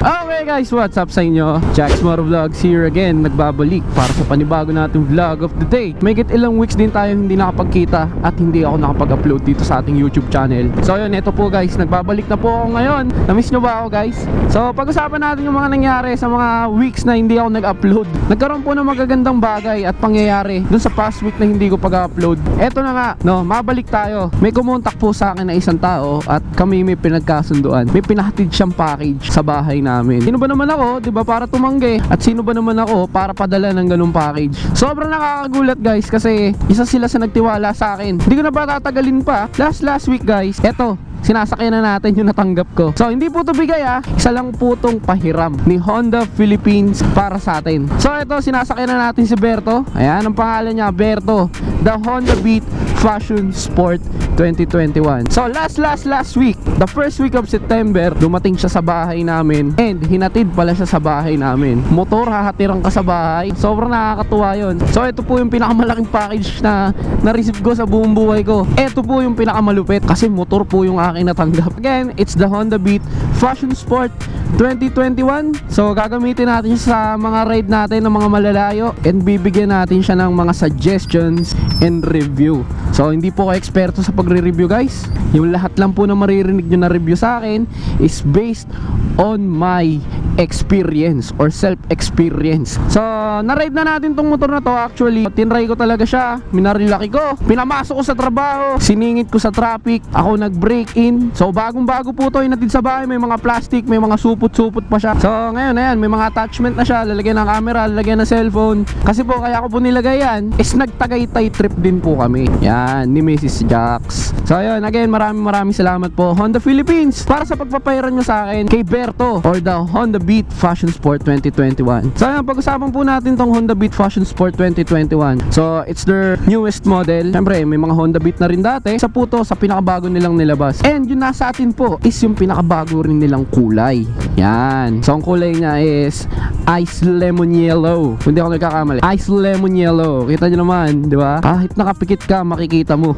Okay guys, what's up sa inyo? Jaxx MotoVlogs here again, nagbabalik para sa panibago nating vlog of the day. May ilang weeks din tayo hindi nakapagkita at hindi ako nakapag-upload dito sa ating YouTube channel. So yun, eto po guys, nagbabalik na po ako ngayon. Na-miss nyo ba ako guys? So pag-usapan natin yung mga nangyari sa mga weeks na hindi ako nag-upload. Nagkaroon po ng magagandang bagay at pangyayari dun sa past week na hindi ko pag-upload. Eto na nga, no, mabalik tayo. May kumontak po sa akin na isang tao at kami may pinagkasunduan. May pinahatid siyang package sa bahay namin. Sino ba naman ako, 'di ba, para tumanggi? At sino ba naman ako para padala ng ganung package? Sobrang nakakagulat guys kasi isa sila sa nagtiwala sa akin. Hindi ko na ba tatagalin pa? Last week guys, eto, sinasakyan na natin yung natanggap ko. So hindi po ito bigay isa lang po itong pahiram ni Honda Philippines para sa atin. So ito, sinasakyan na natin si Berto. Ayan, ang pangalan niya, Berto, the Honda Beat Fashion Sport 2021. So last week, the first week of September, dumating siya sa bahay namin and hinatid pala siya sa bahay namin. Motor, hahatiran ka sa bahay. Sobrang nakakatuwa yun. So ito po yung pinakamalaking package na na-receive ko sa buong buhay ko. Ito po yung pinakamalupit kasi motor po yung aking natanggap. Again, it's the Honda Beat Fashion Sport 2021. So gagamitin natin siya sa mga ride natin ng mga malalayo and bibigyan natin siya ng mga suggestions and review. So hindi po ako eksperto sa pagre-review guys. Yung lahat lang po na maririnig nyo na review sa akin is based on my experience or self-experience. So na-ride na natin tong motor na to. Actually, tinry ko talaga siya. Minarilaki ko, pinamasok ko sa trabaho, siningit ko sa traffic, ako nag-break in. So bagong-bago po to, inatid sa bahay. May mga plastic, may mga supot-supot pa siya. So ngayon, ayan, may mga attachment na siya. Lalagyan ng camera, lalagyan ng cellphone. Kasi po, kaya ko po nilagay yan is nagtagaytay trip din po kami. Yan, ni Mrs. Jaxx. So ayun, again, maraming salamat po Honda Philippines para sa pagpapairan nyo sa akin kay Berto or the Honda Beat Fashion Sport 2021. So ayun, pag-usapan po natin tong Honda Beat Fashion Sport 2021. So it's their newest model. Siyempre, may mga Honda Beat na rin dati. Sa po to, sa pinakabago nilang nilabas. And yung nasa atin po is yung pinakabago rin nilang kulay. Yan. So ang kulay niya is Ice Lemon Yellow. Kung di ako nagkakamali, Ice Lemon Yellow. Kita nyo naman, di ba? Kahit nakapikit ka, makikita mo.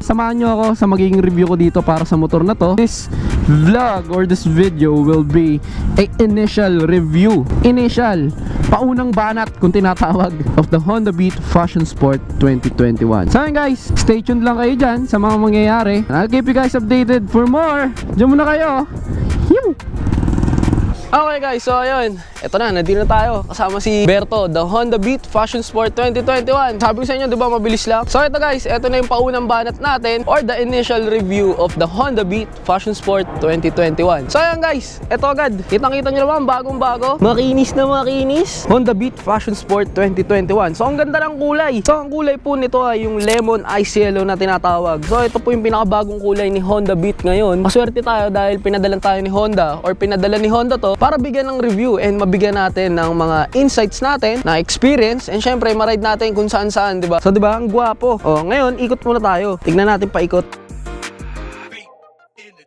Samahan nyo ako sa magiging review ko dito para sa motor na to. This vlog or this video will be a initial review. Initial, paunang banat kung tinatawag, of the Honda Beat Fashion Sport 2021. So guys, stay tuned lang kayo dyan sa mga mangyayari. I'll keep you guys updated for more. Diyan muna kayo. Okay guys, so ayun, eto na, nandito na tayo kasama si Berto, the Honda Beat Fashion Sport 2021. Sabi ko sa inyo, di ba, mabilis lang? So ito guys, eto na yung paunang banat natin or the initial review of the Honda Beat Fashion Sport 2021. So ayun guys, eto agad, kitang-kita nyo naman, bagong-bago, makinis na makinis, Honda Beat Fashion Sport 2021. So ang ganda ng kulay. So ang kulay po nito ay yung lemon ice yellow na tinatawag. So ito po yung pinakabagong kulay ni Honda Beat ngayon. Maswerte tayo dahil pinadalan tayo ni Honda or pinadala ni Honda to para bigyan ng review and mabigyan natin ng mga insights natin, na experience, and syempre ma-ride natin kung saan-saan, 'di ba? So 'di ba, ang gwapo. Oh, ngayon ikot muna tayo. Tignan natin paikot.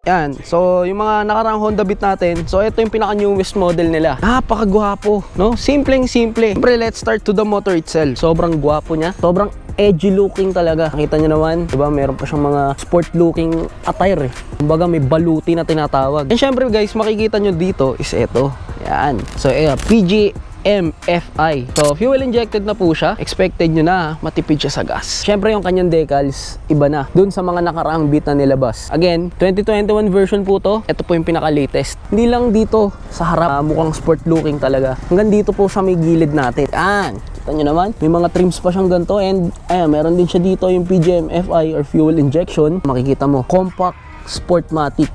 Yan. So, yung mga nakaraang Honda Beat natin, so ito yung pinaka-newest model nila. Napakagwapo, no? Simpleng-simple. Siyempre, let's start to the motor itself. Sobrang gwapo niya. Sobrang edgy looking talaga. Nakita nyo naman, diba, meron pa siyang mga sport looking attire eh. Kumbaga may baluti na tinatawag. And syempre guys, makikita nyo dito is ito. Yan. So PGMFI. So fuel injected na po siya. Expected nyo na matipid siya sa gas. Syempre yung kanyang decals, iba na dun sa mga nakaraang Beat na nilabas. Again, 2021 version po to. Ito po yung pinaka-latest. Hindi lang dito sa harap, mukhang sport looking talaga. Hanggang dito po sa may gilid natin. Yan. Kita nyo naman, may mga trims pa siyang ganito. And meron din siya dito yung PGMFI or fuel injection. Makikita mo, compact Sportmatic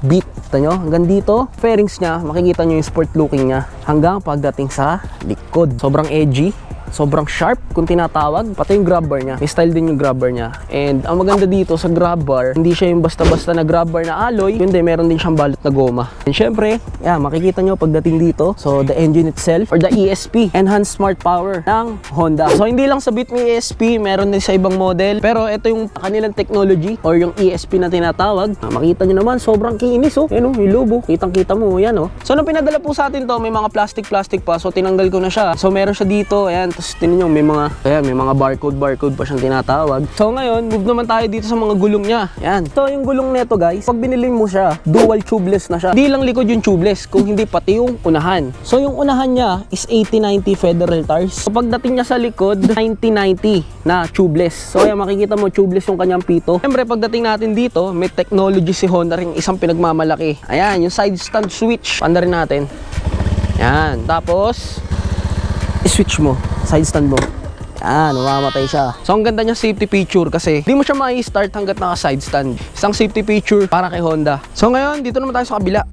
Beat. Kita nyo, hanggang dito, fairings niya, makikita nyo yung sport looking niya hanggang pagdating sa likod. Sobrang edgy, sobrang sharp kung tinatawag. Pati yung grab bar niya, may style din yung grab bar niya. And ang maganda dito sa grab bar, hindi siya yung basta-basta na grab bar na alloy, kundi meron din siyang balot na goma. And syempre, makikita nyo pagdating dito, so the engine itself or the ESP, Enhanced Smart Power ng Honda. So hindi lang sa Beat may ESP, meron din sa ibang model, pero ito yung kanilang technology or yung ESP na tinatawag. Makita nyo naman, sobrang kinis oh. Yan oh, yung lobo, kitang-kita mo yan oh. So nung pinadala po sa atin to, may mga plastic pa, so tinanggal ko na siya. So meron siya dito, ayan. Tapos tingnan nyo, may mga barcode pa siyang tinatawag. So ngayon, move naman tayo dito sa mga gulong niya. Yan. So yung gulong neto guys, pag binili mo siya, dual tubeless na siya. Hindi lang likod yung tubeless, kung hindi pati yung unahan. So yung unahan niya is 8090 Federal tires. So pagdating niya sa likod, 9090 na tubeless. So ayan, makikita mo tubeless yung kanyang pito. Siyempre pagdating natin dito, may technology si Honda ring isang pinagmamalaki. Ayan, yung side stand switch. Panda rin natin. Yan. Tapos, i-switch mo. Side stand mo. Yan, mamamatay siya. So, ang ganda niya safety feature kasi di mo siya ma-start hanggat naka-side stand. Isang safety feature para kay Honda. So, ngayon, dito naman tayo sa kabila.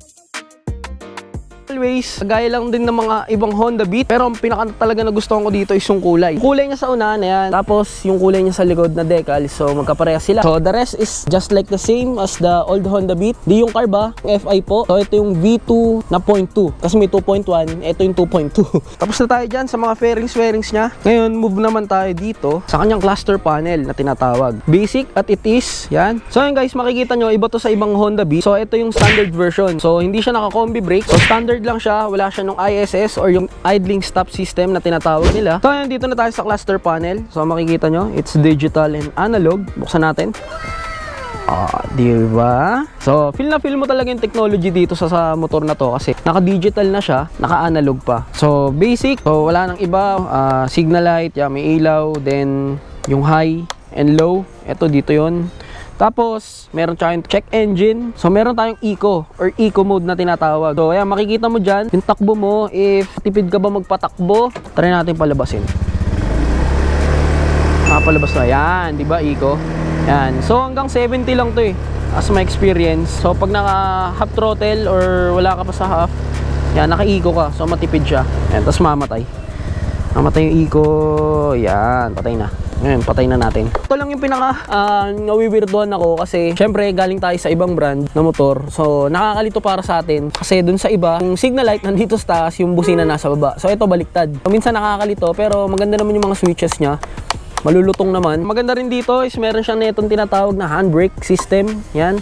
Always, gaya lang din ng mga ibang Honda Beat, pero ang pinaka talaga na gusto ko dito is yung kulay. Kulay niya sa unahan, ayan. Tapos yung kulay niya sa likod na decal, so magkapareha sila. So the rest is just like the same as the old Honda Beat. Di yung carb, FI po. So ito yung V2 na 0.2 kasi may 2.1, ito yung 2.2. Tapos na tayo dyan sa mga fairings niya. Ngayon, move naman tayo dito sa kanyang cluster panel na tinatawag. Basic at it is, yan. So yun guys, makikita nyo, iba to sa ibang Honda Beat. So ito yung standard version. So hindi siya naka-combi brake. So standard lang siya, wala siya nung ISS or yung idling stop system na tinatawag nila. So ayan, dito na tayo sa cluster panel. So makikita nyo, it's digital and analog. Buksan natin. Diba? So feel mo talaga yung technology dito sa motor na to kasi naka-digital na siya, naka-analog pa. So basic, so wala nang iba, signal light, yeah, may ilaw, then yung high and low, eto dito yon. Tapos, meron tayong check engine. So, meron tayong eco or eco mode na tinatawag. So, ayan, makikita mo dyan, yung takbo mo, if tipid ka ba magpatakbo, try natin palabasin. Palabas na. Yan, di ba, eco? Yan. So, hanggang 70 lang to eh, as my experience. So, pag naka half throttle or wala ka pa sa half, yan, naka-eco ka. So, matipid siya. Yan, tapos mamatay. Mamatay yung eco. Yan, patay na. Ngayon, patay na natin. Ito lang yung pinaka nawiwirdohan ako kasi syempre galing tayo sa ibang brand na motor. So, nakakalito para sa atin kasi dun sa iba, yung signal light nandito sa taas, yung busina nasa baba. So, ito baliktad. So, minsan nakakalito pero maganda naman yung mga switches niya. Malulutong naman. Maganda rin dito is meron siyang netong tinatawag na handbrake system. Yan.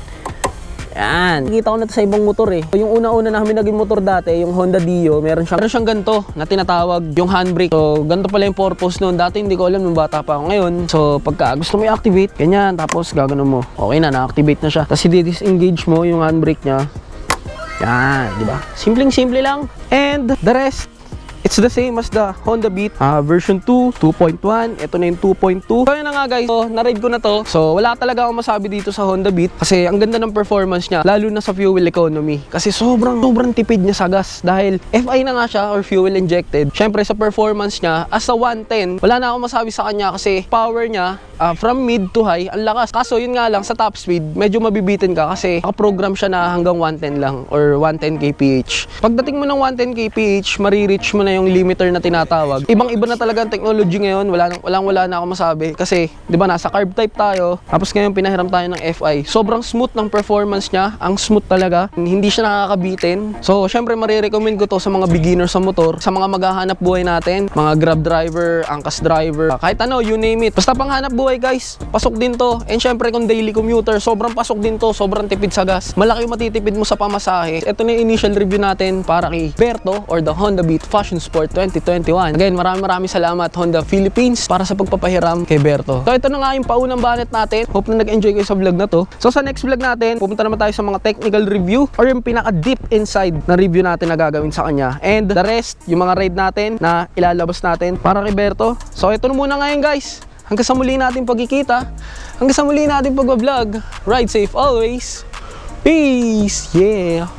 Yan. Nakita ko na ito sa ibang motor eh. Yung una-una namin naging motor dati, yung Honda Dio, meron siyang ganito na tinatawag yung handbrake. So, ganito pala yung purpose noon. Dati hindi ko alam nung bata pa ako ngayon. So, pagka gusto mo i-activate, ganyan. Tapos, gagano mo. Okay na, na-activate na siya. Tapos, i-disengage mo yung handbrake niya. Yan, di ba? Simpleng-simple lang. And, the rest, it's the same as the Honda Beat version 2, 2.1. Ito na yung 2.2. So yun na nga guys, so, na-ride ko na to. So wala talaga akong masabi dito sa Honda Beat kasi ang ganda ng performance niya, lalo na sa fuel economy. Kasi sobrang tipid niya sa gas dahil FI na nga siya or fuel injected. Syempre sa performance niya, as a 110, wala na akong masabi sa kanya kasi power niya from mid to high, ang lakas. Kaso yun nga lang, sa top speed, medyo mabibitin ka kasi nakaprogram siya na hanggang 110 lang or 110 kph. Pagdating mo ng 110 kph, marireach mo na yung limiter na tinatawag. Ibang-iba na talaga ang technology ngayon. Wala na ako masabi kasi 'di ba nasa carb type tayo. Tapos ngayon pinahiram tayo ng FI. Sobrang smooth ng performance niya. Ang smooth talaga. Hindi siya nakakabitin. So, syempre marirecommend ko to sa mga beginners sa motor, sa mga maghahanap buhay natin, mga Grab driver, angkas driver, kahit ano, you name it. Basta panghanap buhay guys, pasok din to. And syempre kung daily commuter, sobrang pasok din to. Sobrang tipid sa gas. Malaki yung matitipid mo sa pamasahe. Ito na yung initial review natin para kay Berto or the Honda Beat Fashion Sport 2021. Again, maraming salamat Honda Philippines para sa pagpapahiram kay Berto. So ito na nga yung paunang bonnet natin. Hope na nag-enjoy kayo sa vlog na to. So sa next vlog natin, pupunta naman tayo sa mga technical review or yung pinaka deep inside na review natin na gagawin sa kanya. And the rest, yung mga ride natin na ilalabas natin para kay Berto. So ito na muna ngayon guys. Hanggang sa muli natin pagkikita. Hanggang sa muli natin pag-vlog. Ride safe always. Peace! Yeah!